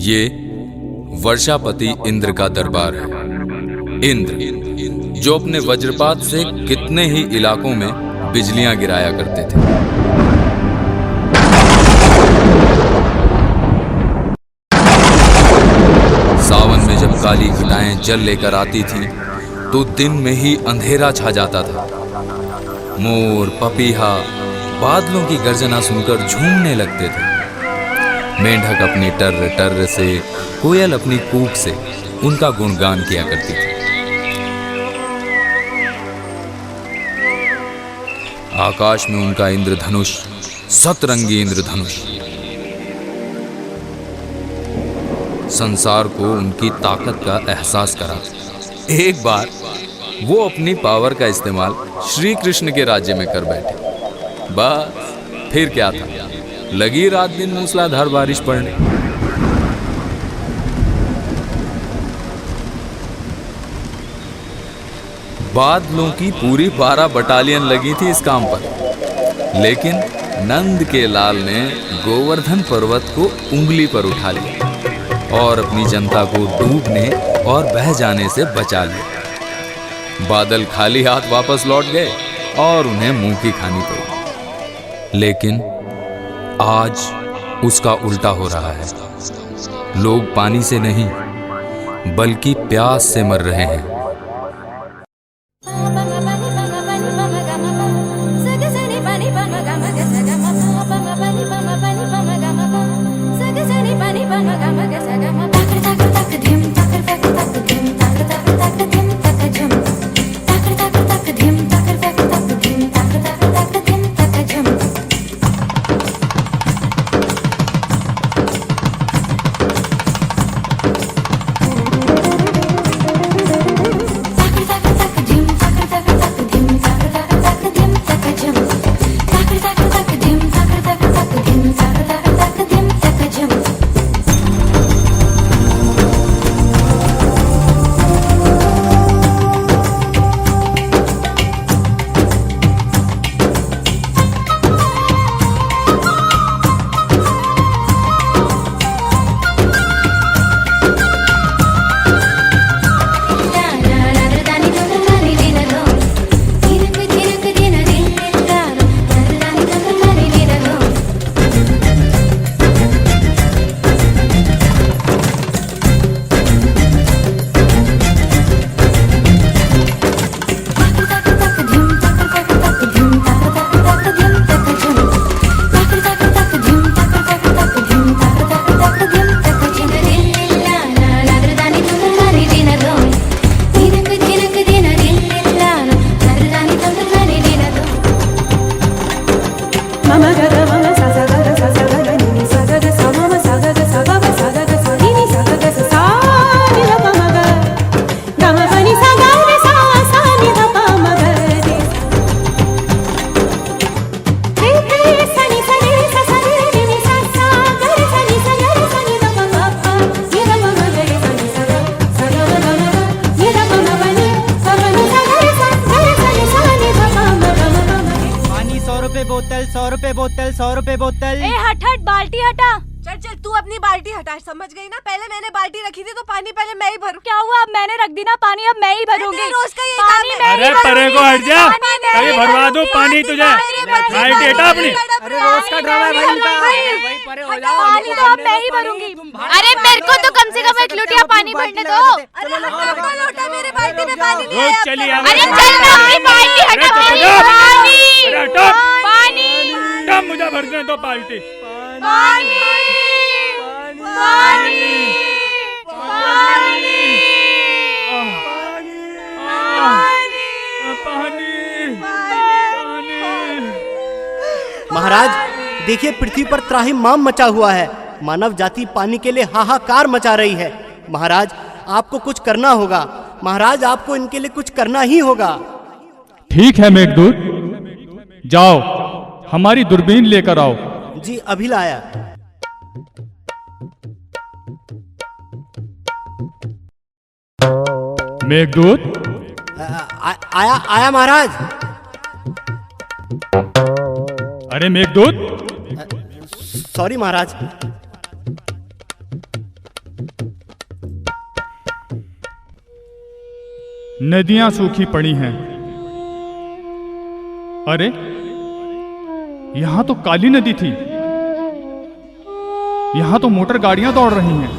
ये वर्षापति इंद्र का दरबार है। इंद्र जो अपने वज्रपात से कितने ही इलाकों में बिजलियां गिराया करते थे। सावन में जब काली घटाएं जल लेकर आती थीं, तो दिन में ही अंधेरा छा जाता था। मोर, पपीहा बादलों की गर्जना सुनकर झूमने लगते थे। मेंढक अपनी टर्र टर्र से, कोयल अपनी कूक से उनका गुणगान किया करती थी। आकाश में उनका इंद्रधनुष, सतरंगी इंद्रधनुष, संसार को उनकी ताकत का एहसास करा। एक बार वो अपनी पावर का इस्तेमाल श्री कृष्ण के राज्य में कर बैठे। बस फिर क्या था, लगी रात दिन मूसलाधार बारिश पड़ने। बादलों की पूरी 12 बटालियन लगी थी इस काम पर, लेकिन नंद के लाल ने गोवर्धन पर्वत को उंगली पर उठा लिया और अपनी जनता को डूबने और बह जाने से बचा लिया। बादल खाली हाथ वापस लौट गए और उन्हें मुंह की खानी पड़ी। लेकिन आज उसका उल्टा हो रहा है। लोग पानी से नहीं बल्कि प्यास से मर रहे हैं। बोतल 100 रुपए बोतल। ए हट हट, बाल्टी हटा। चल चल तू अपनी बाल्टी हटा, समझ गई ना? पहले मैंने बाल्टी रखी थी तो पानी पहले मैं ही भरूं। क्या हुआ, अब मैंने रख दी ना पानी, अब मैं ही भरूंगी। रोज का ये पानी काम है। मैं ही अरे परे को हट जा, भरूंगी। अभी भरवा दूं पानी तुझे। लाइट हटा अपनी। अरे रोज का ड्रामा है भाई इनका। भाई परे हो जाओ, पानी तो अब मैं ही भरूंगी। अरे मेरे को तो कम से कम एक लोटिया पानी भरने दो। अरे लोटा मेरे बाल्टी में पानी नहीं रोज है। चली अरे चल ना, अपनी बाल्टी हटा। पानी तब मुझे भरने दो बाल्टी। पानी पानी पानी महाराज देखिए, पृथ्वी पर त्राहिमाम मचा हुआ है। मानव जाति पानी के लिए हाहाकार मचा रही है। महाराज आपको कुछ करना होगा। महाराज आपको इनके लिए कुछ करना ही होगा। ठीक है मेघदूत, जाओ हमारी दूरबीन लेकर आओ। जी अभी लाया। मेघदूत आया आया महाराज। अरे मेघदूत, सॉरी महाराज। नदियां सूखी पड़ी हैं। अरे यहां तो काली नदी थी, यहां तो मोटर गाड़ियां दौड़ रही हैं।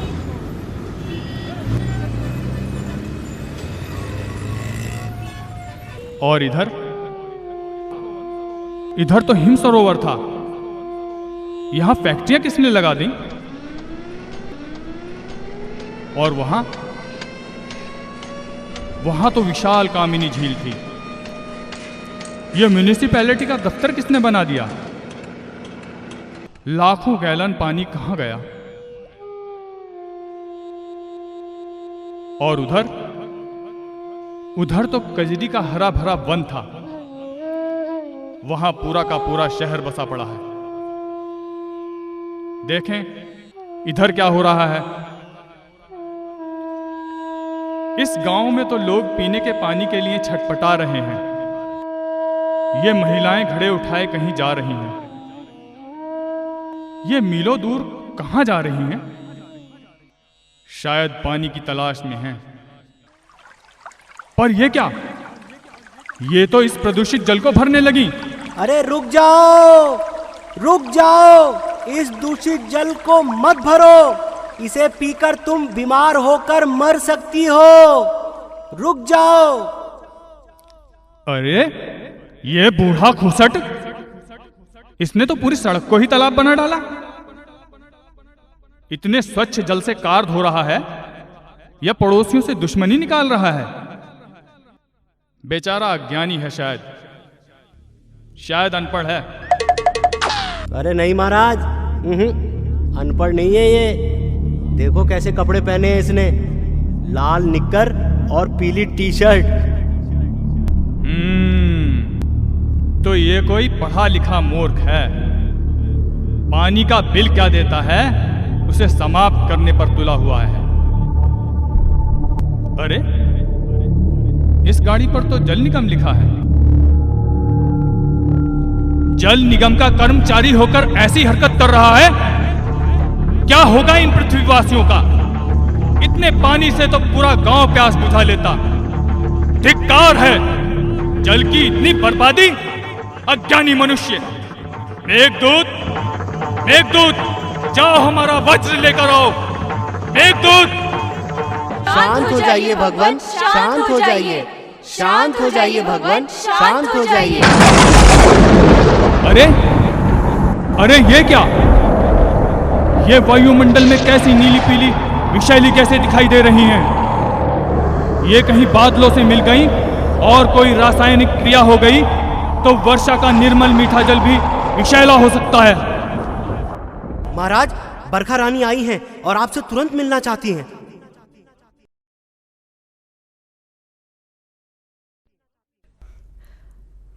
और इधर तो हिम सरोवर था। यहां फैक्ट्रियां किसने लगा दी? और वहां तो विशाल कामिनी झील थी। यह म्यूनिसिपैलिटी का दफ्तर किसने बना दिया? लाखों गैलन पानी कहां गया? और उधर तो कजरी का हरा भरा वन था। वहां पूरा का पूरा शहर बसा पड़ा है। देखें इधर क्या हो रहा है। इस गांव में तो लोग पीने के पानी के लिए छटपटा रहे हैं। ये महिलाएं घड़े उठाए कहीं जा रही हैं। ये मीलों दूर कहां जा रही हैं? शायद पानी की तलाश में हैं। पर ये क्या? ये तो इस प्रदूषित जल को भरने लगी। अरे रुक जाओ, रुक जाओ, इस दूषित जल को मत भरो। इसे पीकर तुम बीमार होकर मर सकती हो। रुक जाओ। अरे ये बूढ़ा खुसट, इसने तो पूरी सड़क को ही तालाब बना डाला। इतने स्वच्छ जल से कार धो रहा है या पड़ोसियों से दुश्मनी निकाल रहा है? बेचारा अज्ञानी है, शायद अनपढ़ है। अरे नहीं महाराज, अनपढ़ नहीं है ये। देखो कैसे कपड़े पहने हैं इसने, लाल निक्कर और पीली टी शर्ट। तो ये कोई पढ़ा लिखा मूर्ख है। पानी का बिल क्या देता है उसे समाप्त करने पर तुला हुआ है। अरे इस गाड़ी पर तो जल निगम लिखा है। जल निगम का कर्मचारी होकर ऐसी हरकत कर रहा है। क्या होगा इन पृथ्वीवासियों का? इतने पानी से तो पूरा गांव प्यास बुझा लेता। धिक्कार है, जल की इतनी बर्बादी। अज्ञानी मनुष्य। मेघदूत, जाओ हमारा वज्र लेकर आओ। मेघदूत। शांत हो जाइए भगवान, शांत हो जाइए, शांत हो जाइए भगवान, शांत हो जाइए। अरे ये क्या? ये वायुमंडल में कैसी नीली पीली विषैली कैसे दिखाई दे रही हैं? ये कहीं बादलों से मिल गई और कोई रासायनिक क्रिया हो गई तो वर्षा का निर्मल मीठा जल भी विषैला हो सकता है। महाराज, बरखा रानी आई हैं और आपसे तुरंत मिलना चाहती हैं।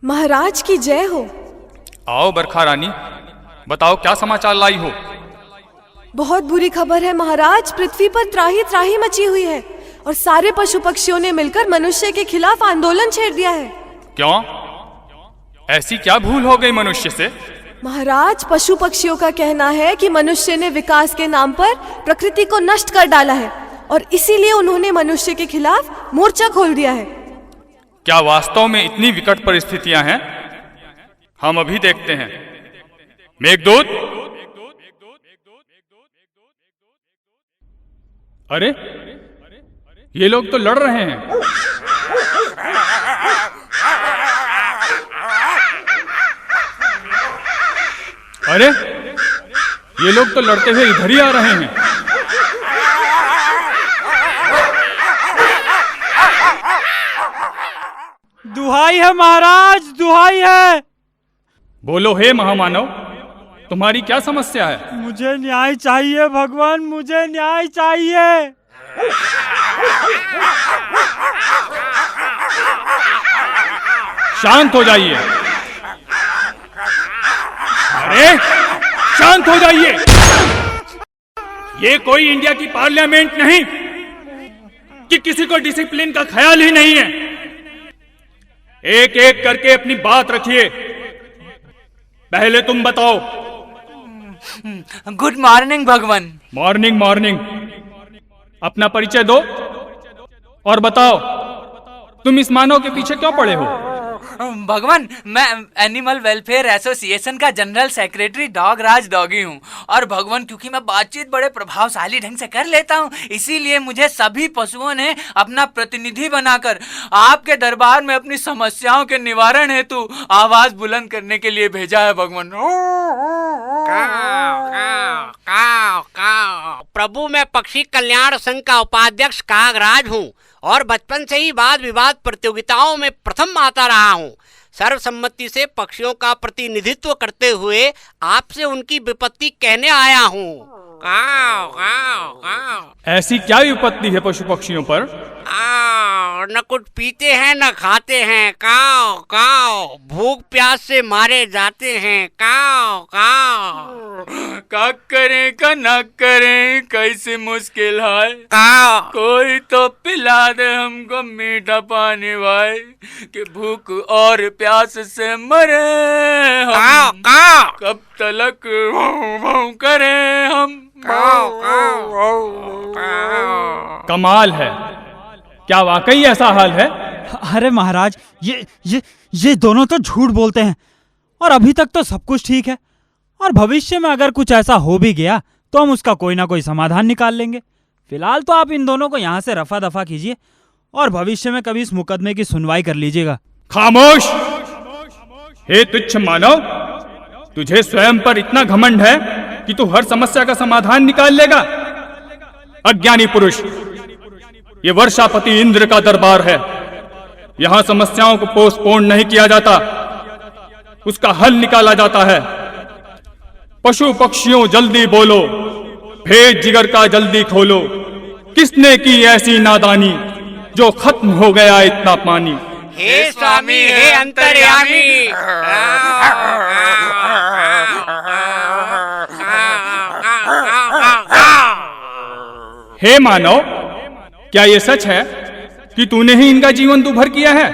महाराज की जय हो। आओ बरखा रानी, बताओ क्या समाचार लाई हो। बहुत बुरी खबर है महाराज। पृथ्वी पर त्राही त्राही मची हुई है और सारे पशु पक्षियों ने मिलकर मनुष्य के खिलाफ आंदोलन छेड़ दिया है। क्यों? ऐसी क्या भूल हो गई मनुष्य से? महाराज, पशु पक्षियों का कहना है कि मनुष्य ने विकास के नाम पर प्रकृति को नष्ट कर डाला है और इसीलिए उन्होंने मनुष्य के खिलाफ मोर्चा खोल दिया है। क्या वास्तव में इतनी विकट परिस्थितियां हैं? हम अभी देखते हैं। मेघदूत। अरे ये लोग तो लड़ रहे हैं। अरे ये लोग तो लड़ते हुए इधर ही आ रहे हैं। दुहाई है महाराज, दुहाई है। बोलो हे महामानव, तुम्हारी क्या समस्या है? मुझे न्याय चाहिए भगवान, मुझे न्याय चाहिए। शांत हो जाइए। अरे शांत हो जाइए। ये कोई इंडिया की पार्लियामेंट नहीं कि किसी को डिसिप्लिन का ख्याल ही नहीं है। एक एक करके अपनी बात रखिए। पहले तुम बताओ। गुड मॉर्निंग भगवान। Morning morning. अपना परिचय दो और बताओ तुम इस मानव के पीछे क्यों पड़े हो? भगवान, मैं एनिमल वेलफेयर एसोसिएशन का जनरल सेक्रेटरी डॉग राज डॉगी हूँ। और भगवान, क्योंकि मैं बातचीत बड़े प्रभावशाली ढंग से कर लेता हूँ, इसीलिए मुझे सभी पशुओं ने अपना प्रतिनिधि बनाकर आपके दरबार में अपनी समस्याओं के निवारण हेतु आवाज बुलंद करने के लिए भेजा है। भगवान, प्रभु, मैं पक्षी कल्याण संघ का उपाध्यक्ष कागराज हूँ और बचपन से ही वाद विवाद प्रतियोगिताओं में प्रथम आता रहा हूँ। सर्वसम्मति से पक्षियों का प्रतिनिधित्व करते हुए आपसे उनकी विपत्ति कहने आया हूँ। ऐसी क्या विपत्ति है पशु पक्षियों पर? न कुछ पीते हैं न खाते हैं, काव काव, भूख प्यास से मारे जाते हैं, काव काव। का करें का ना करें, कैसी मुश्किल है, काव। कोई तो पिला दे हमको मीठा पानी भाई, कि भूख और प्यास से मरे काव हम, काव। कब तलक भौं करें हम। कमाल है, क्या वाकई ऐसा हाल है? अरे महाराज, ये दोनों तो झूठ बोलते हैं। और अभी तक तो सब कुछ ठीक है, और भविष्य में अगर कुछ ऐसा हो भी गया तो हम उसका कोई ना कोई समाधान निकाल लेंगे। फिलहाल तो आप इन दोनों को यहाँ से रफा दफा कीजिए और भविष्य में कभी इस मुकदमे की सुनवाई कर लीजिएगा। खामोश! हे तुच्छ मानव, तुझे स्वयं पर इतना घमंड है कि तू हर समस्या का समाधान निकाल लेगा? अज्ञानी पुरुष, ये वर्षापति इंद्र का दरबार है। यहां समस्याओं को पोस्टपोन नहीं किया जाता, उसका हल निकाला जाता है। पशु पक्षियों जल्दी बोलो, भेद जिगर का जल्दी खोलो, किसने की ऐसी नादानी, जो खत्म हो गया इतना पानी। हे स्वामी, हे अंतर्यामी। हे मानव, क्या ये सच है कि तूने ही इनका जीवन दुभर किया है?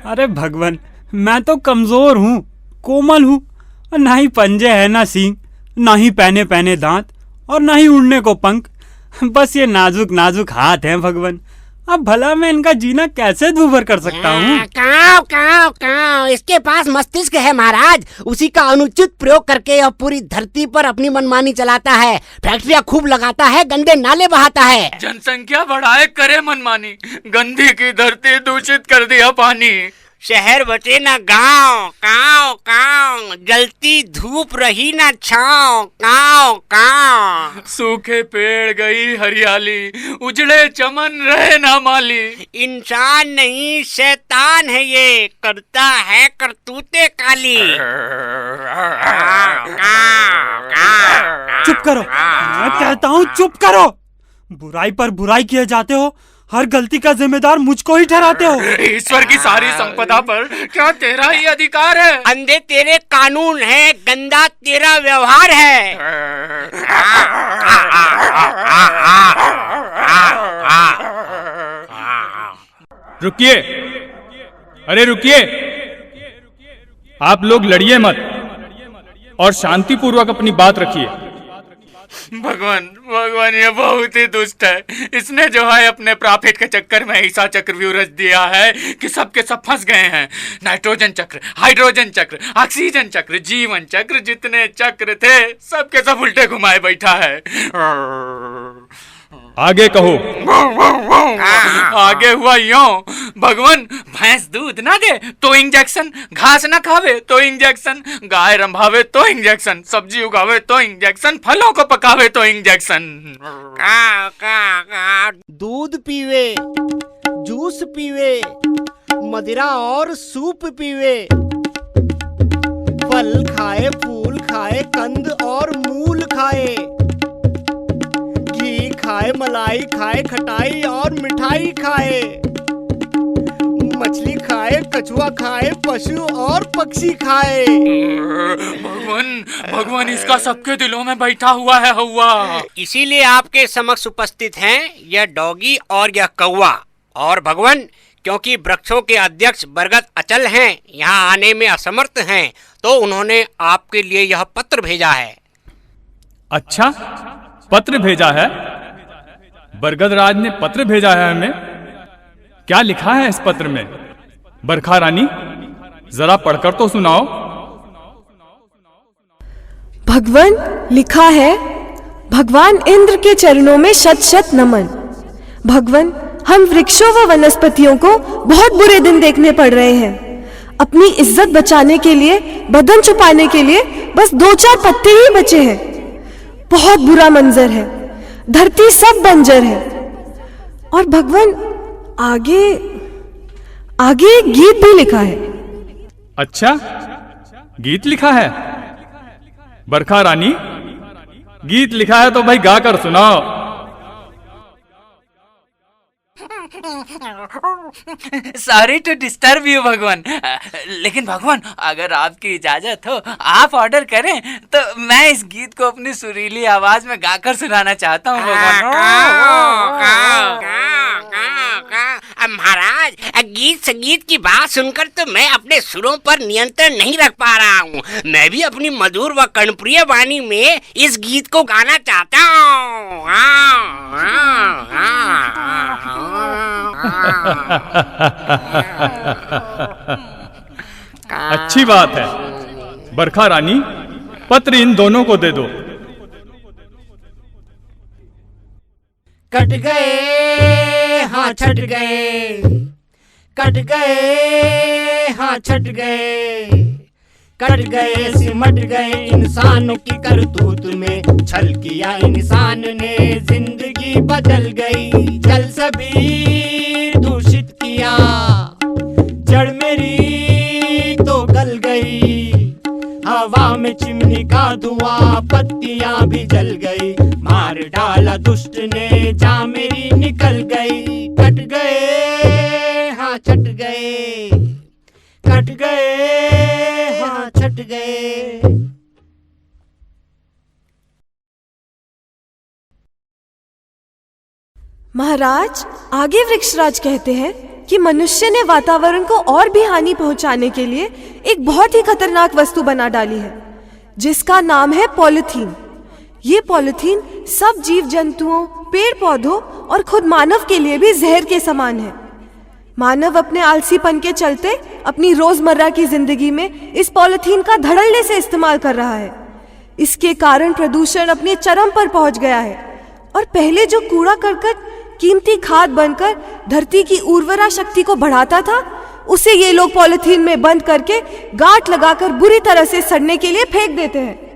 अरे भगवान, मैं तो कमजोर हूँ, कोमल हूँ, ना ही पंजे है, ना सींग, ना ही पहने पहने दांत, और ना ही उड़ने को पंख। बस ये नाजुक नाजुक हाथ हैं भगवान। अब भला मैं इनका जीना कैसे दुभर कर सकता हूँ? काव काव काव, इसके पास मस्तिष्क है महाराज, उसी का अनुचित प्रयोग करके यह पूरी धरती पर अपनी मनमानी चलाता है। फैक्ट्रियाँ खूब लगाता है, गंदे नाले बहाता है। जनसंख्या बढ़ाए करे मनमानी, गंदी की धरती दूषित कर दिया पानी। शहर बचे न गाँव, काव काव, जलती धूप रही न छाँव, काव काव। सूखे पेड़ गई हरियाली, उजड़े चमन रहे ना माली। इंसान नहीं शैतान है ये, करता है करतूते काली। चुप करो, मैं कहता हूँ चुप करो। बुराई पर बुराई किए जाते हो, हर गलती का जिम्मेदार मुझको ही ठहराते हो। ईश्वर की सारी संपदा पर क्या तेरा ही अधिकार है? अंधे तेरे कानून है, गंदा तेरा व्यवहार है। रुकिए, अरे रुकिए, आप लोग लड़िए मत और शांतिपूर्वक अपनी बात रखिए। भगवान, ये बहुत ही दुष्ट है। इसने जो है अपने प्रॉफिट के चक्कर में ऐसा चक्रव्यूह रच दिया है कि सबके सब फंस गए हैं। नाइट्रोजन चक्र, हाइड्रोजन चक्र, ऑक्सीजन चक्र, जीवन चक्र, जितने चक्र थे सबके सब उल्टे घुमाए बैठा है। आगे कहो। आगे हुआ यूं, भगवान, भैंस दूध ना दे तो इंजेक्शन, घास ना खावे तो इंजेक्शन, गाय रंभावे तो इंजेक्शन, सब्जी उगावे तो इंजेक्शन, फलों को पकावे तो इंजेक्शन। दूध पीवे, जूस पीवे, मदिरा और सूप पीवे, फल खाए, फूल खाए, कंद और मूल खाए, घी खाए, मलाई खाए, खटाई और मिठाई खाए, मछली खाए, कछुआ खाए, पशु और पक्षी खाए। भगवान, इसका सबके दिलों में बैठा हुआ है हवा। इसीलिए आपके समक्ष उपस्थित हैं यह डॉगी और यह कौवा। और भगवान, क्योंकि वृक्षों के अध्यक्ष बरगद अचल हैं, यहाँ आने में असमर्थ हैं, तो उन्होंने आपके लिए यह पत्र भेजा है। अच्छा, पत्र भेजा है? बरगद राज ने पत्र भेजा है हमें? क्या लिखा है इस पत्र में? बरखा रानी, जरा पढ़कर तो सुनाओ। भगवान, लिखा है, भगवान इंद्र के चरणों में शत शत नमन। भगवान, हम वृक्षों व वनस्पतियों को बहुत बुरे दिन देखने पड़ रहे हैं। अपनी इज्जत बचाने के लिए, बदन छुपाने के लिए बस 2-4 पत्ते ही बचे हैं। बहुत बुरा मंजर है, धरती सब बंजर है। और भगवान, आगे आगे एक गीत भी लिखा है। अच्छा, गीत लिखा है? बरखा रानी, गीत लिखा है तो भाई गाकर सुनाओ। सॉरी टू डिस्टर्ब यू भगवान, लेकिन भगवान अगर आपकी इजाजत हो, आप ऑर्डर करें तो मैं इस गीत को अपनी सुरीली आवाज में गाकर सुनाना चाहता हूँ भगवान। महाराज, गीत संगीत की बात सुनकर तो मैं अपने सुरों पर नियंत्रण नहीं रख पा रहा हूँ। मैं भी अपनी मधुर व कर्णप्रिय वाणी में इस गीत को गाना चाहता हूँ। अच्छी बात है। बरखा रानी, पत्र इन दोनों को दे दो। कट गए हाँ छट गए, कट गए हाँ छट गए, कट गए सिमट गए इंसानों की करतूत में। छल किया इंसान ने, जिंदगी बदल गई। जल सभी दूषित किया, जड़ मेरी तो गल गई। हवा में चिमनी का धुआं, पत्तियां भी जल गई। मार डाला दुष्ट ने, जा मेरी निकल गई। कट गए हाँ छट गए, कट गए हाँ छट गए। महाराज, आगे वृक्षराज कहते हैं कि मनुष्य ने वातावरण को और भी हानि पहुंचाने के लिए एक बहुत ही खतरनाक वस्तु बना डाली है, जिसका नाम है पॉलीथीन। ये पॉलीथीन सब जीव जंतुओं, पेड़ पौधों और खुद मानव के लिए भी जहर के समान है। मानव अपने आलसीपन के चलते अपनी रोजमर्रा की जिंदगी में इस पॉलीथीन का धड़ल्ले से इस्तेमाल कर रहा है। इसके कारण प्रदूषण अपने चरम पर पहुंच गया है और पहले जो कूड़ा करकट कीमती खाद बनकर धरती की उर्वरा शक्ति को बढ़ाता था, उसे ये लोग पॉलीथीन में बंद करके गांठ लगाकर बुरी तरह से सड़ने के लिए फेंक देते हैं।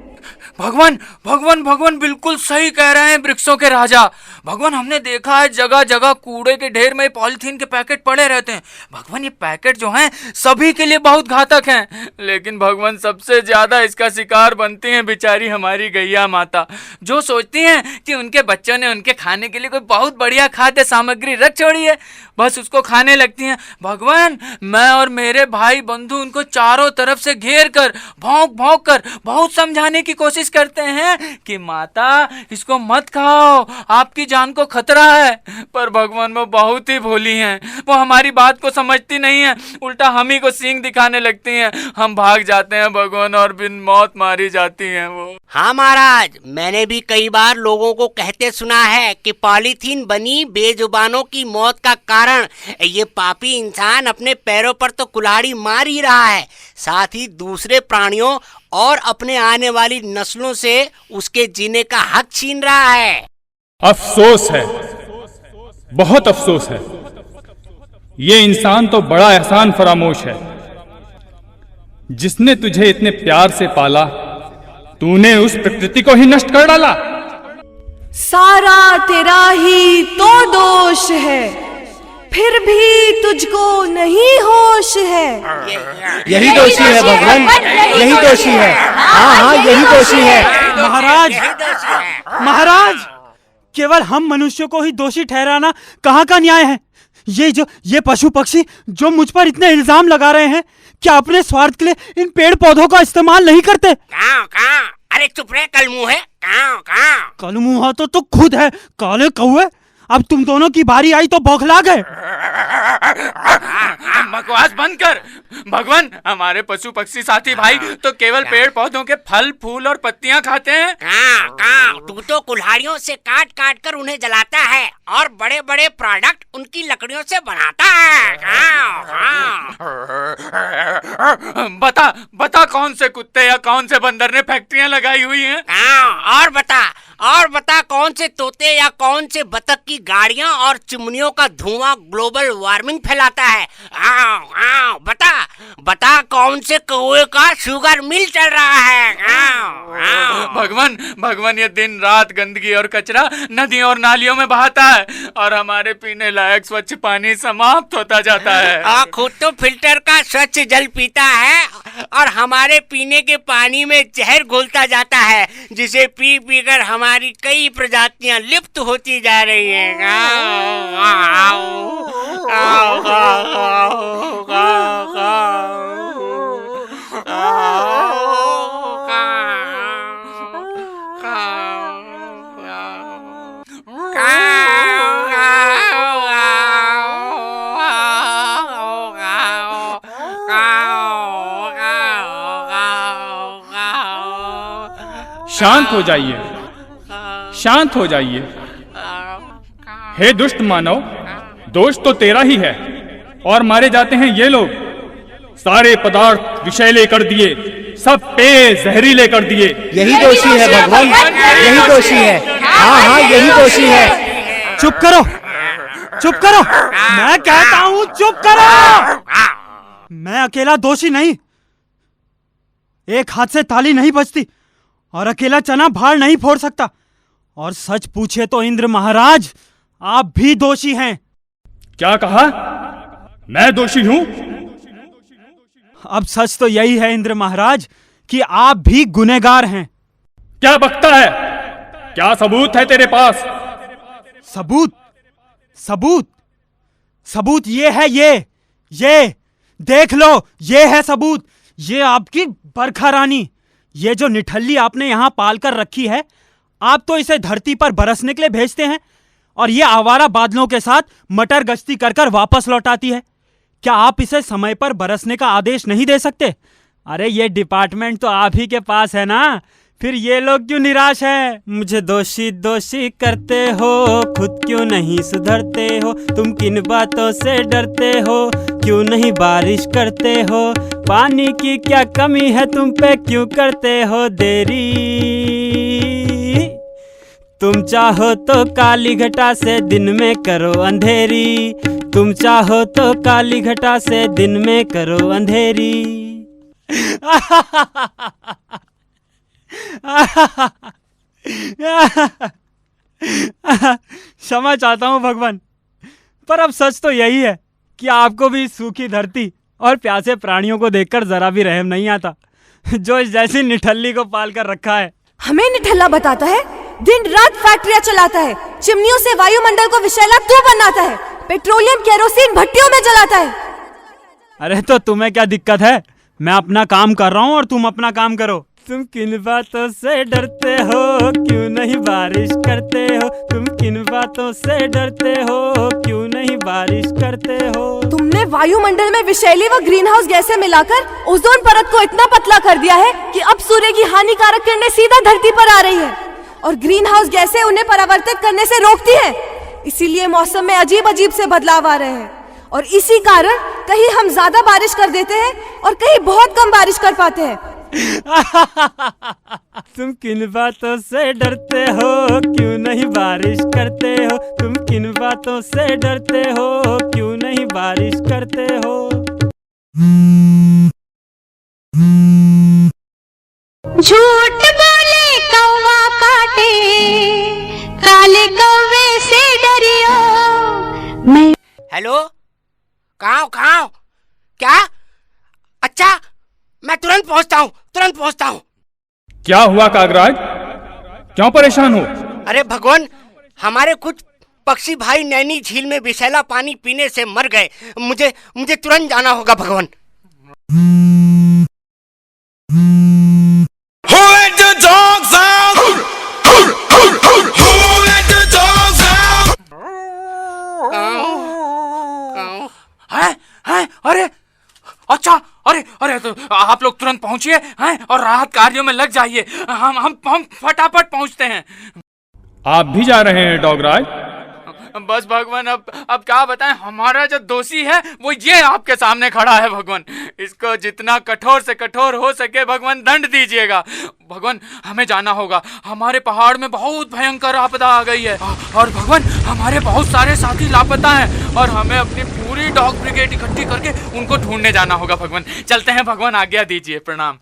भगवान भगवान भगवान बिल्कुल सही कह रहे हैं वृक्षों के राजा। भगवान, हमने देखा है जगह जगह कूड़े के ढेर में पॉलीथीन के पैकेट पड़े रहते हैं। भगवान, ये पैकेट जो हैं सभी के लिए बहुत घातक हैं, लेकिन भगवान सबसे ज्यादा इसका शिकार बनती हैं बेचारी हमारी गैया माता, जो सोचती हैं कि उनके बच्चों ने उनके खाने के लिए कोई बहुत बढ़िया खाद्य सामग्री रख छोड़ी है, बस उसको खाने लगती हैं। भगवान, मैं और मेरे भाई बंधु उनको चारों तरफ से घेर कर भौंक भौंक कर बहुत समझाने की कोशिश करते हैं कि माता इसको मत खाओ, आपकी जान को खतरा है, पर भगवान वो बहुत ही भोली हैं। वो हमारी बात को समझती नहीं है, उल्टा हम ही को सींग दिखाने लगती हैं। हम भाग जाते हैं भगवान और बिन मौत मारी जाती हैं वो। हाँ महाराज, मैंने भी कई बार लोगों को कहते सुना है कि पॉलीथीन बनी बेजुबानों की मौत का कारण ये पापी इंसान अपने पैरों पर तो कुल्हाड़ी मार ही रहा है, साथ ही दूसरे प्राणियों और अपने आने वाली नस्लों से उसके जीने का हक छीन रहा है। अफसोस है, बहुत अफसोस है। ये इंसान तो बड़ा एहसान फरामोश है। जिसने तुझे इतने प्यार से पाला, तूने उस प्रकृति को ही नष्ट कर डाला। सारा तेरा ही तो दोष है, फिर भी तुझको नहीं होश है। यही दोषी है भगवान, यही दोषी है। हाँ हाँ, यही दोषी है। महाराज, महाराज, केवल हम मनुष्यों को ही दोषी ठहराना कहाँ का न्याय है? ये पशु पक्षी जो मुझ पर इतने इल्जाम लगा रहे हैं, क्या अपने स्वार्थ के लिए इन पेड़ पौधों का इस्तेमाल नहीं करते? अरे चुप रहे कलमुंह है। कलमुंहा तो खुद है, काले कौवे। अब तुम दोनों की बारी आई तो बौखला गए। बकवास बंद कर। भगवान, हमारे पशु पक्षी साथी भाई तो केवल पेड़ पौधों के फल फूल और पत्तियां खाते हैं। तू तो कुल्हाड़ियों से काट काट कर उन्हें जलाता है और बड़े बड़े प्रोडक्ट उनकी लकड़ियों से बनाता है। बता कौन से कुत्ते या कौन से बंदर ने फैक्ट्रियां लगाई हुई हैं? और बता कौन से तोते या कौन से बतख की गाड़ियां और चिमनियों का धुआं ग्लोबल वार्मिंग फैलाता है। बता कौन से कौवे का शुगर मिल चल रहा है। भगवान ये दिन रात गंदगी और कचरा नदियों और नालियों में बहाता है और हमारे पीने लायक स्वच्छ पानी समाप्त होता जाता है। खुद तो फिल्टर का स्वच्छ जल पीता है और हमारे पीने के पानी में जहर घुलता जाता है, जिसे पी पी कर हमारी कई प्रजातियां लिप्त होती जा रही हैं। शांत हो जाइए, शांत हो जाइए। हे दुष्ट मानव, दोष तो तेरा ही है और मारे जाते हैं ये लोग। सारे पदार्थ विषैले कर दिए, सब पेय जहरीले कर दिए। यही दोषी है भगवान, यही दोषी है। हाँ, यही दोषी है। चुप करो, चुप करो, मैं कहता हूं चुप करो। मैं अकेला दोषी नहीं। एक हाथ से ताली नहीं बजती और अकेला चना भार नहीं फोड़ सकता। और सच पूछे तो इंद्र महाराज, आप भी दोषी हैं। क्या कहा? मैं दोषी हूं? अब सच तो यही है इंद्र महाराज कि आप भी गुनहगार हैं। क्या बकता है? क्या सबूत है तेरे पास? सबूत? सबूत? सबूत ये है, ये देख लो, ये है सबूत। ये आपकी बरखा रानी, ये जो निठल्ली आपने यहां पाल कर रखी है, आप तो इसे धरती पर बरसने के लिए भेजते हैं और ये आवारा बादलों के साथ मटर गश्ती कर कर वापस लौटाती है। क्या आप इसे समय पर बरसने का आदेश नहीं दे सकते? अरे ये डिपार्टमेंट तो आप ही के पास है ना, फिर ये लोग क्यों निराश हैं? मुझे दोषी दोषी करते हो, खुद क्यों नहीं सुधरते हो? तुम किन बातों से डरते हो? क्यों नहीं बारिश करते हो? पानी की क्या कमी है, तुम पे क्यों करते हो देरी? तुम चाहो तो काली घटा से दिन में करो अंधेरी। तुम चाहो तो काली घटा से दिन में करो अंधेरी। क्षमा चाहता हूं भगवान, पर अब सच तो यही है कि आपको भी सूखी धरती और प्यासे प्राणियों को देखकर जरा भी रहम नहीं आता, जो इस जैसी निठल्ली को पाल कर रखा है। हमें निठल्ला बताता है, दिन रात फैक्ट्रियां चलाता है, चिमनियों से वायुमंडल को विषैला तू बनाता है, पेट्रोलियम केरोसिन भट्टियों में जलाता है। अरे तो तुम्हें क्या दिक्कत है? मैं अपना काम कर रहा हूँ और तुम अपना काम करो। तुम किन बातों से डरते हो, क्यों नहीं बारिश करते हो? तुम किन बातों से डरते हो, क्यों नहीं बारिश करते हो? तुमने वायुमंडल में विषैली व ग्रीन हाउस गैसें मिलाकर ओजोन परत को इतना पतला कर दिया है कि अब सूर्य की हानिकारक किरणें सीधा धरती पर आ रही है और ग्रीन हाउस गैसें उन्हें परावर्तित करने से रोकती है। इसीलिए मौसम में अजीब अजीब से बदलाव आ रहे हैं और इसी कारण कहीं हम ज्यादा बारिश कर देते हैं और कहीं बहुत कम बारिश कर पाते हैं। तुम किन बातों से डरते हो, क्यों नहीं बारिश करते हो? तुम किन बातों से डरते हो, क्यों नहीं बारिश करते हो? झूठ बोले कौवा काटे, काले कौवे से डरियो। मैं हेलो, कहाँ क्या? अच्छा, मैं तुरंत पहुंचता हूँ। क्या हुआ कागराज? क्यों परेशान हो? अरे भगवान, हमारे कुछ पक्षी भाई नैनी झील में विषैला पानी पीने से मर गए। मुझे तुरंत जाना होगा भगवान। आप लोग तुरंत पहुंचिए हैं और राहत कार्यों में लग जाइए। हम फटाफट पहुंचते हैं। आप भी जा रहे हैं डॉगराज? बस भगवान, अब क्या बताएं, हमारा जो दोषी है वो ये आपके सामने खड़ा है भगवान। इसको जितना कठोर से कठोर हो सके भगवान दंड दीजिएगा। भगवान हमें जाना होगा, हमारे पहाड़ में बहुत भयंकर आपदा आ गई है और भगवान हमारे बहुत सारे साथी लापता हैं और हमें अपनी पूरी डॉग ब्रिगेड इकट्ठी करके उनको ढूंढने जाना होगा। भगवान चलते हैं भगवान, आज्ञा दीजिए। प्रणाम।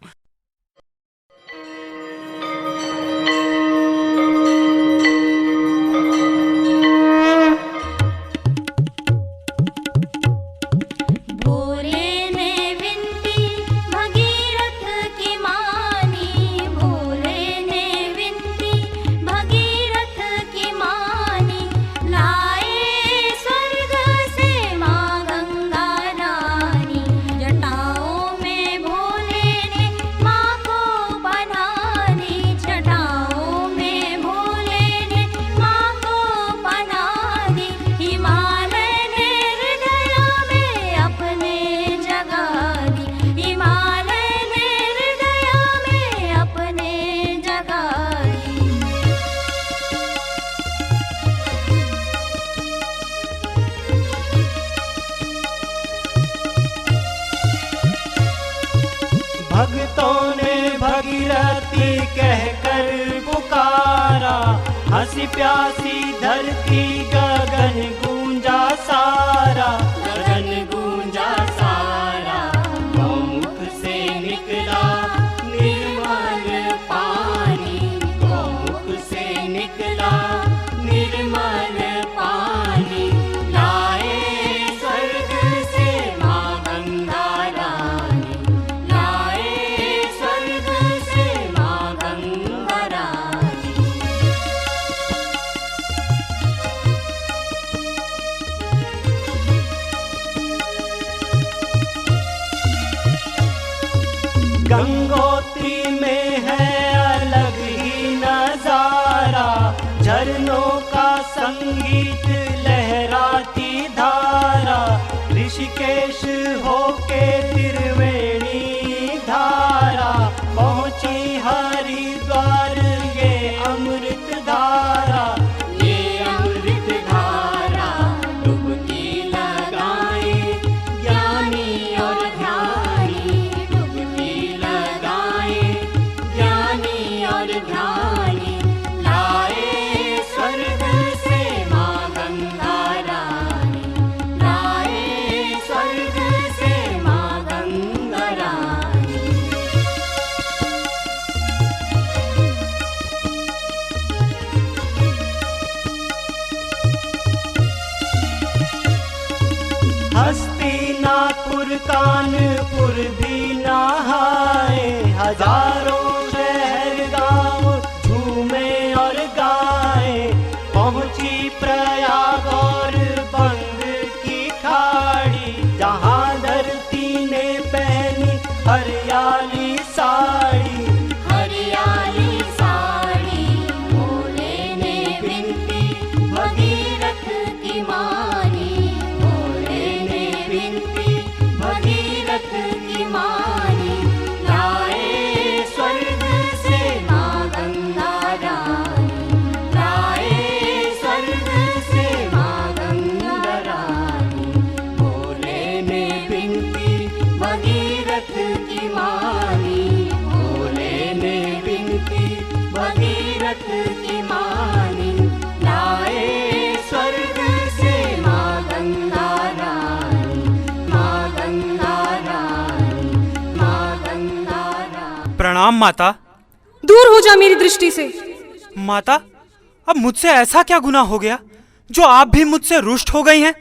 भक्तों ने भगीरथी कहकर पुकारा, हंसी प्यासी धरती गगन गूंजा सारा, गगन गूंजा सारा। गौमुख से निकला निर्मल पानी, गौमुख से निकला निर्मल पानी। लाए स्वर्ग से माँ गंगा रानी, स्वर्ग से माँ गंगा रानी। गंगोत्री में है अलग ही नजारा, झरनों का संगीत लहराती धारा। ऋषिकेश होके त्रिवेणी धारा, पहुंची हरिद्वार ये अमृत धारा, ये अमृत धारा। डुबकी लगाए ज्ञानी और ध्यानी, डुबकी लगाए ज्ञानी और ध्यानी। लाए स्वर्ग से माँ गंगा रानी, लाए स्वर्ग से माँ गंगा रानी। हस्तिनापुर कानपुर भी नहाए, हजारों शहर गांव झूमे और गाए। पहुंची प्रयाग और बंग की खाड़ी, जहां धरती ने पहनी हरियाली साड़ी, हरियाली साड़ी। भोले ने विनती भगीरथ की मानी, भोले ने विनती भगीरथ की मानी। लाए स्वर्ग से माँ गंगा रानी, लाए स्वर्ग से माँ गंगा रानी। भोले ने विनती भगीरथ की मानी, भोले ने विनती भगीरथ की मानी। लाए स्वर्ग से माँ गंगा रानी, माँ गंगा रानी, माँ गंगा रानी। प्रणाम माता। दूर हो जा मेरी दृष्टि से। माता, अब मुझसे ऐसा क्या गुनाह हो गया जो आप भी मुझसे रुष्ट हो गई हैं?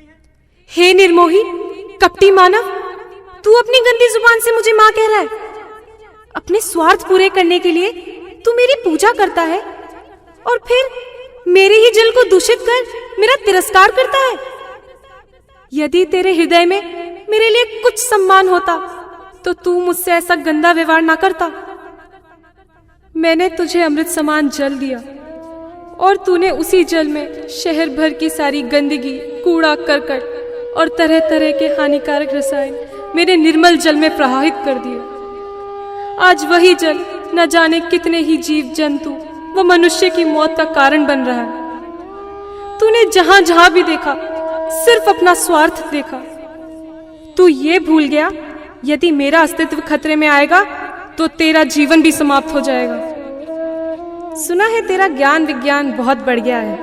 हे निर्मोही, कपटी मानव, तू अपनी गंदी जुबान से मुझे माँ कह रहा है। अपने स्वार्थ पूरे करने के लिए तू मेरी पूजा करता है और फिर मेरे ही जल को दूषित कर मेरा तिरस्कार करता है। यदि तेरे हृदय में मेरे लिए कुछ सम्मान होता तो तू मुझसे ऐसा गंदा व्यवहार ना करता। मैंने तुझे अमृत समान जल दिया और तूने उसी जल में शहर भर की सारी गंदगी, कूड़ा करकट और तरह तरह के हानिकारक रसायन मेरे निर्मल जल में प्रवाहित कर दिए। आज वही जल न जाने कितने ही जीव जंतु व मनुष्य की मौत का कारण बन रहा है। तूने जहां जहां भी देखा सिर्फ अपना स्वार्थ देखा। तू ये भूल गया यदि मेरा अस्तित्व खतरे में आएगा तो तेरा जीवन भी समाप्त हो जाएगा। सुना है तेरा ज्ञान विज्ञान बहुत बढ़ गया है,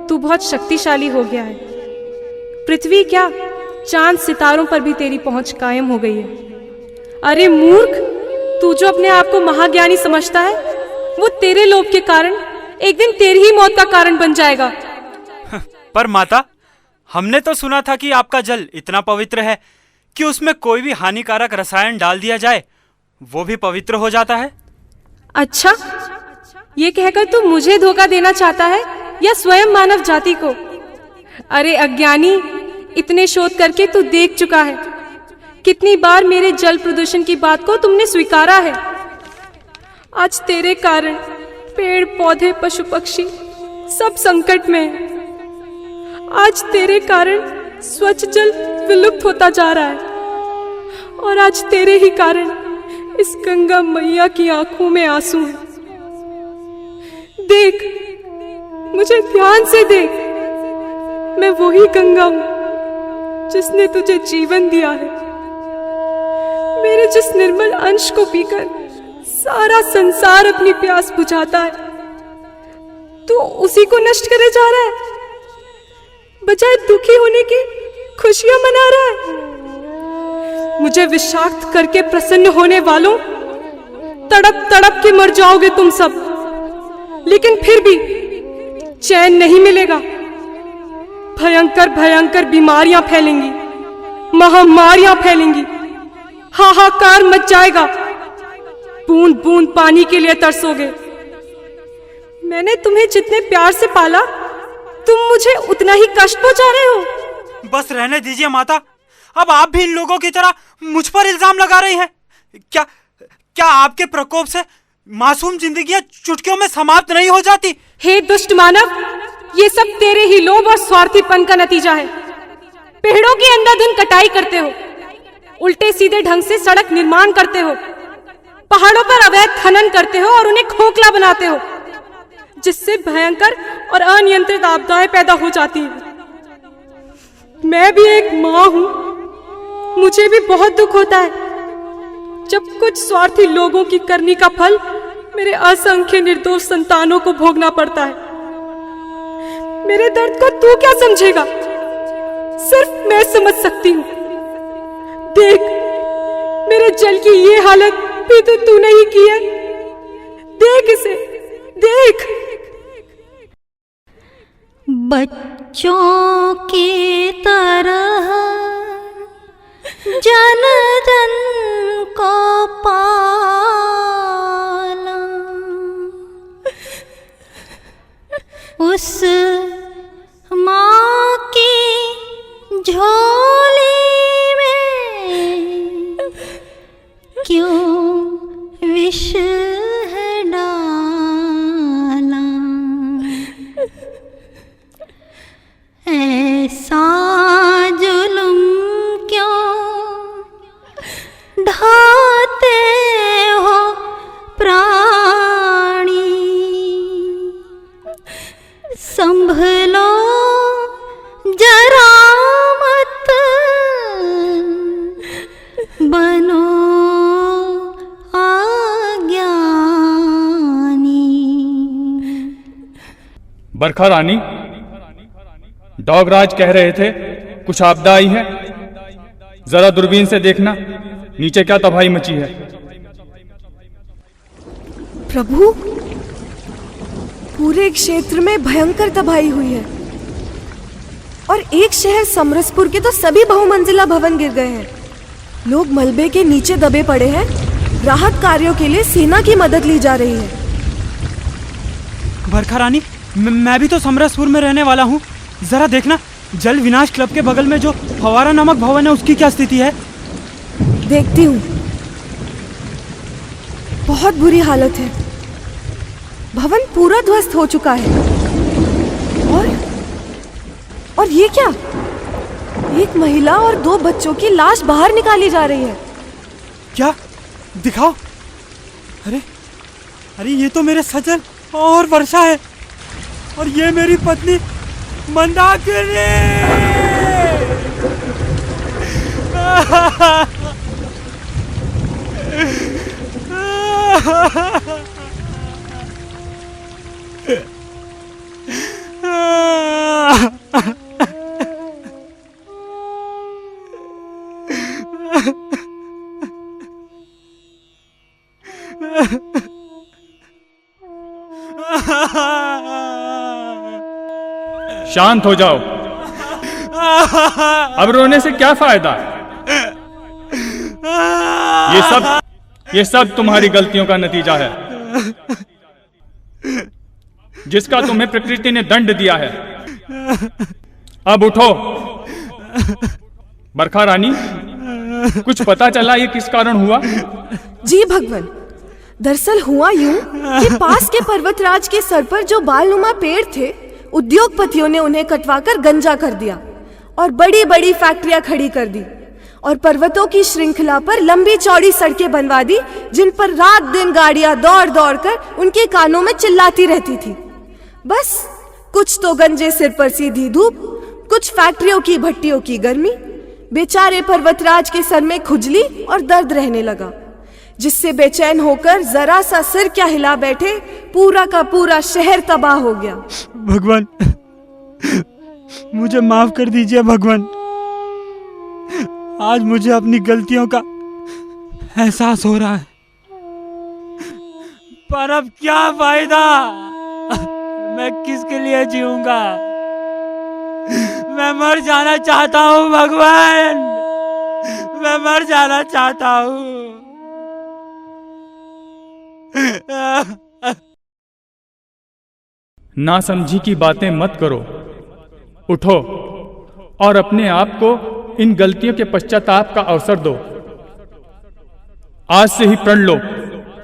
तू बहुत शक्तिशाली हो गया है। पृथ्वी क्या, चांद सितारों पर भी तेरी पहुंच कायम हो गई है। अरे मूर्ख, तू जो अपने आप को महाज्ञानी समझता है वो तेरे लोभ के कारण एक दिन तेरी ही मौत का कारण बन जाएगा। पर माता, हमने तो सुना था कि आपका जल इतना पवित्र है कि उसमें कोई भी हानिकारक रसायन डाल दिया जाए वो भी पवित्र हो जाता है। अच्छा, ये कहकर तू मुझे धोखा देना चाहता है या स्वयं मानव जाति को? अरे अज्ञानी, इतने शोध करके तू देख चुका है। कितनी बार मेरे जल प्रदूषण की बात को तुमने स्वीकारा है। आज तेरे कारण पेड़ पौधे पशु पक्षी सब संकट में हैं। आज तेरे कारण स्वच्छ जल विलुप्त होता जा रहा है और आज तेरे ही कारण इस गंगा मैया की आंखों में आंसू हैं। देख, मुझे ध्यान से देख, मैं वही गंगा हूं जिसने तुझे जीवन दिया है। मेरे जिस निर्मल अंश को पीकर सारा संसार अपनी प्यास बुझाता है, तू उसी को नष्ट करे जा रहा है। बजाय दुखी होने की खुशियां मना रहा है। मुझे विषाक्त करके प्रसन्न होने वालों, तड़प तड़प के मर जाओगे तुम सब, लेकिन फिर भी चैन नहीं मिलेगा। भयंकर भयंकर बीमारियां फैलेंगी, महामारियां फैलेंगी, हाहाकार मच जाएगा। बूंद बूंद पानी के लिए तरसोगे। मैंने तुम्हें जितने प्यार से पाला, तुम मुझे उतना ही कष्ट पहुंचा रहे हो। बस रहने दीजिए माता, अब आप भी इन लोगों की तरह मुझ पर इल्जाम लगा रही हैं। क्या आपके प्रकोप से मासूम जिंदगियां चुटकियों में समाप्त नहीं हो जाती? हे दुष्ट मानव, ये सब तेरे ही लोभ और स्वार्थीपन का नतीजा है। पेड़ों की अंधाधुंध कटाई करते हो, उल्टे सीधे ढंग से सड़क निर्माण करते हो, पहाड़ों पर अवैध खनन करते हो और उन्हें खोखला बनाते हो, जिससे भयंकर और अनियंत्रित आपदाएं पैदा हो जाती हैं। मैं भी एक माँ हूं, मुझे भी बहुत दुख होता है जब कुछ स्वार्थी लोगों की करनी का फल मेरे असंख्य निर्दोष संतानों को भोगना पड़ता है। मेरे दर्द को तू क्या समझेगा? सिर्फ मैं समझ सकती हूँ। देख, मेरे जल की ये हालत भी तो तूने ही की है। देख इसे, देख। बच्चों की तरह जन जन को पाला, उस माँ की झोली में क्यों विष है डाला। ऐसा जुल्म क्यों ढाते हो प्राणी, संभलो जरा मत बनो अज्ञानी। बरखा रानी, डॉगराज कह रहे थे कुछ आपदा आई है। जरा दूरबीन से देखना नीचे क्या तबाही मची है। प्रभु, पूरे क्षेत्र में भयंकर तबाही हुई है और एक शहर समरसपुर के तो सभी बहुमंजिला भवन गिर गए हैं। लोग मलबे के नीचे दबे पड़े हैं। राहत कार्यों के लिए सेना की मदद ली जा रही है। बरखा रानी, मैं भी तो समरसपुर में रहने वाला हूँ। जरा देखना, जल विनाश क्लब के बगल में जो फवारा नामक भवन है उसकी क्या स्थिति है। देखती हूँ। बहुत बुरी हालत है। भवन पूरा ध्वस्त हो चुका है। और ये क्या? एक महिला और 2 बच्चों की लाश बाहर निकाली जा रही है। क्या दिखाओ। अरे अरे ये तो मेरे सजन और वर्षा है, और ये मेरी पत्नी मंदाकिनी। शांत हो जाओ। अब रोने से क्या फायदा? ये सब तुम्हारी गलतियों का नतीजा है, जिसका तुम्हें प्रकृति ने दंड दिया है। अब उठो। बरखा रानी, कुछ पता चला ये किस कारण हुआ? जी भगवान, दरअसल हुआ यूं कि पास के पर्वतराज के सर पर जो बालनुमा पेड़ थे, उद्योगपतियों ने उन्हें कटवाकर गंजा कर दिया और बड़ी बड़ी फैक्ट्रियां खड़ी कर दी, और पर्वतों की श्रृंखला पर लंबी चौड़ी सड़कें बनवा दी, जिन पर रात दिन गाड़ियां दौड़ दौड़ कर उनके कानों में चिल्लाती रहती थी। बस कुछ तो गंजे सिर पर सीधी धूप, कुछ फैक्ट्रियों की भट्टियों की गर्मी। बेचारे पर्वतराज के सर में खुजली और दर्द रहने लगा, जिससे बेचैन होकर जरा सा सिर क्या हिला बैठे, पूरा का पूरा शहर तबाह हो गया। भगवान, मुझे माफ कर दीजिए भगवान। आज मुझे अपनी गलतियों का एहसास हो रहा है, पर अब क्या फायदा? मैं किसके लिए जीऊंगा? मैं मर जाना चाहता हूँ भगवान, मैं मर जाना चाहता हूँ। नासमझी की बातें मत करो। उठो और अपने आप को इन गलतियों के पश्चाताप का अवसर दो। आज से ही प्रण लो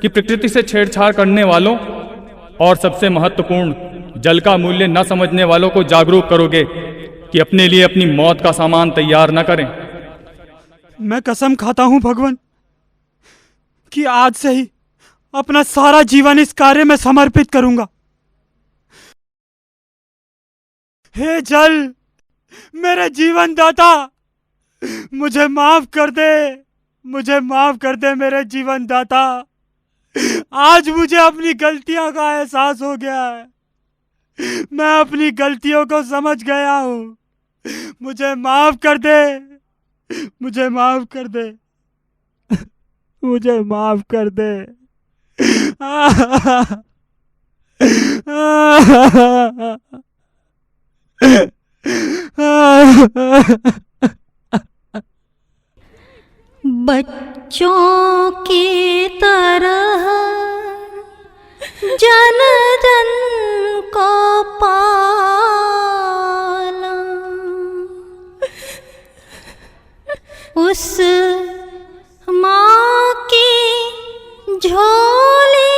कि प्रकृति से छेड़छाड़ करने वालों और सबसे महत्वपूर्ण जल का मूल्य न समझने वालों को जागरूक करोगे कि अपने लिए अपनी मौत का सामान तैयार न करें। मैं कसम खाता हूं भगवान कि आज से ही अपना सारा जीवन इस कार्य में समर्पित करूंगा। हे जल, मेरे जीवन दाता, मुझे माफ कर दे, मुझे माफ कर दे मेरे जीवन दाता। आज मुझे अपनी गलतियों का एहसास हो गया है, मैं अपनी गलतियों को समझ गया हूं। मुझे माफ कर दे, मुझे माफ कर दे, मुझे माफ कर दे। बच्चों की तरह जन जन को पाला, उस माँ की झोली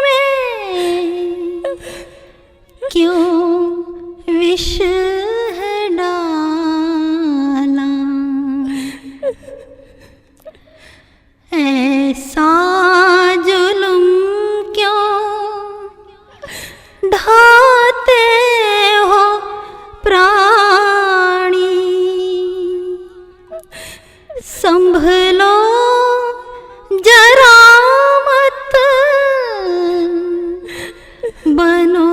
में क्यों विष है डाला। ऐसा जुल्म क्यों ढाते हो प्राणी, संभलो जरा मत बनो